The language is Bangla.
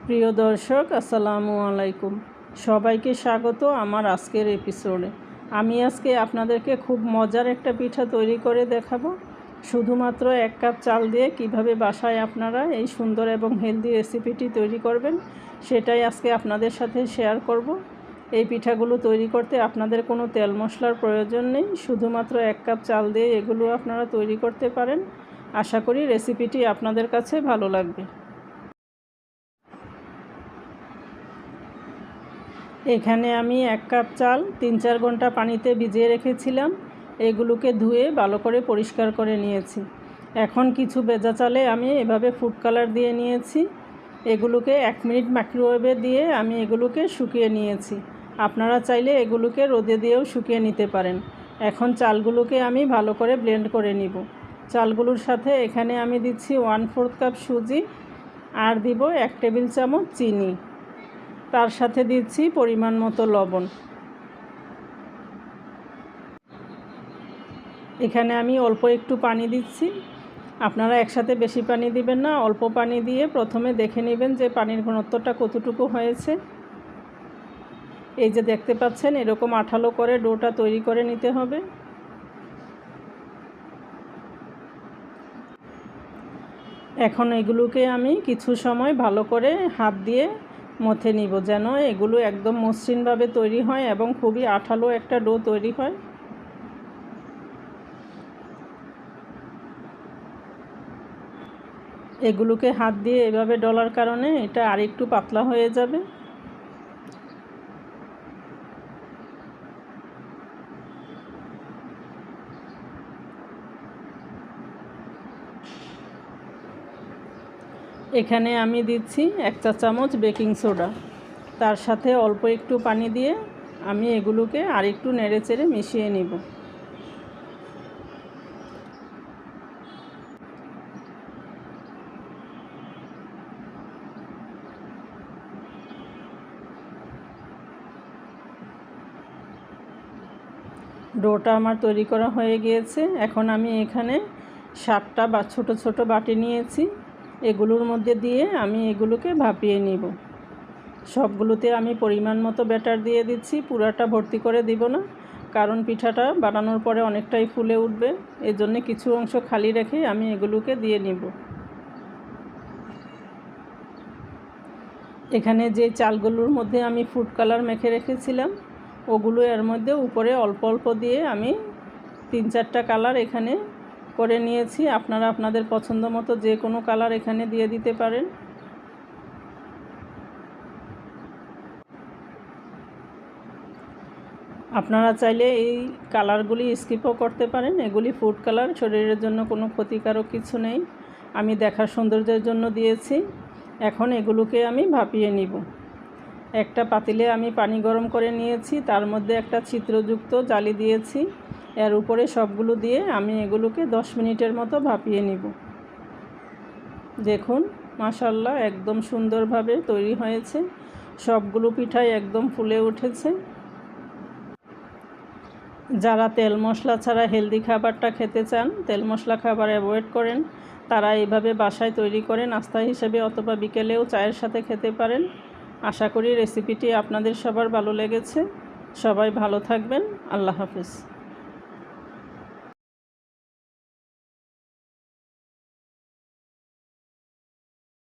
প্রিয় দর্শক, আসসালামু আলাইকুম। সবাইকে স্বাগত আমার আজকের এপিসোডে। আমি আজকে আপনাদেরকে খুব মজার একটা পিঠা তৈরি করে দেখাবো। শুধুমাত্র 1 কাপ চাল দিয়ে কিভাবে বাসায় আপনারা এই সুন্দর এবং হেলদি রেসিপিটি তৈরি করবেন, সেটাই আজকে আপনাদের সাথে শেয়ার করব। এই পিঠাগুলো তৈরি করতে আপনাদের কোনো তেল মশলার প্রয়োজন নেই। শুধুমাত্র 1 কাপ চাল দিয়ে এগুলো আপনারা তৈরি করতে পারেন। আশা করি রেসিপিটি আপনাদের কাছে ভালো লাগবে। এখানে আমি 1 কাপ চাল 3-4 ঘন্টা পানিতে ভিজিয়ে রেখেছিলাম। এগুলোকে ধুয়ে ভালো করে পরিষ্কার করে নিয়েছি। এখন কিছু ভেজা চালে আমি এভাবে ফুড কালার দিয়ে নিয়েছি। এগুলোকে 1 মিনিট মাইক্রোওয়েভে দিয়ে আমি এগুলোকে শুকিয়ে নিয়েছি। আপনারা চাইলে এগুলোকে রোদে দিয়েও শুকিয়ে নিতে পারেন। এখন চালগুলোকে আমি ভালো করে ব্লেন্ড করে নিব। চালগুলোর সাথে এখানে আমি দিচ্ছি 1/4 কাপ সুজি, আর দিব 1 টেবিল চামচ চিনি। তার সাথে দিচ্ছি পরিমাণ মতো লবণ। এখানে আমি অল্প একটু পানি দিচ্ছি। আপনারা একসাথে বেশি পানি দিবেন না, অল্প পানি দিয়ে প্রথমে দেখে নেবেন যে পানির ঘনত্বটা কতটুকু হয়েছে। এই যে দেখতে পাচ্ছেন, এরকম আঠালো করে ডোটা তৈরি করে নিতে হবে। এখন এগুলোকে আমি কিছু সময় ভালো করে হাত দিয়ে মথে নিব, যেন এগুলো একদম মসৃণভাবে তৈরি হয় এবং খুবই আঠালো একটা ডো তৈরি হয়। এগুলোকে হাত দিয়ে এভাবে ডলার কারণে এটা আরেকটু পাতলা হয়ে যাবে। এখানে আমি দিচ্ছি 1 চা চামচ বেকিং সোডা। তার সাথে অল্প একটু পানি দিয়ে আমি এগুলোকে আরেকটু নেড়েচেড়ে মিশিয়ে নিব। ডোটা আমার তৈরি করা হয়ে গিয়েছে। এখন আমি এখানে 7টা বা ছোট ছোট বাটি নিয়েছি। এগুলোর মধ্যে দিয়ে আমি এগুলোকে ভাপিয়ে নিব। সবগুলোতে আমি পরিমাণ মতো ব্যাটার দিয়ে দিচ্ছি, পুরাটা ভর্তি করে দিব না, কারণ পিঠাটা বানানোর পরে অনেকটাই ফুলে উঠবে। এজন্য কিছু অংশ খালি রেখে আমি এগুলোকে দিয়ে নিব। এখানে যে চালগুলোর মধ্যে আমি ফুড কালার মেখে রেখেছিলাম, ওগুলো এর মধ্যে উপরে অল্প অল্প দিয়ে আমি 3-4টা কালার এখানে করে নিয়েছি। আপনারা আপনাদের পছন্দ মতো যে কোনো কালার এখানে দিয়ে দিতে পারেন। আপনারা চাইলে এই কালারগুলি স্কিপও করতে পারেন। এগুলি ফুড কালার, শরীরের জন্য কোনো ক্ষতিকারক কিছু নেই। আমি দেখার সৌন্দর্যের জন্য দিয়েছি। এখন এগুলোকে আমি ভাপিয়ে নিব। একটা পাতিলে আমি পানি গরম করে নিয়েছি, তার মধ্যে একটা ছিদ্রযুক্ত জালি দিয়েছি। এর উপরে সবগুলো দিয়ে আমি এগুলোকে 10 মিনিটের মতো ভাপিয়ে নিব। দেখুন, মাশাআল্লাহ, একদম সুন্দরভাবে তৈরি হয়েছে। সবগুলো পিঠাই একদম ফুলে উঠেছে। যারা তেল মশলা ছাড়া হেলদি খাবারটা খেতে চান, তেল মশলা খাবার অ্যাভয়েড করেন, তারা এইভাবে বাসায় তৈরি করে নাস্তা হিসেবে অথবা বিকেলেও চায়ের সাথে খেতে পারেন। আশা করি রেসিপিটি আপনাদের সবার ভালো লেগেছে। সবাই ভালো থাকবেন। আল্লাহ হাফেজ।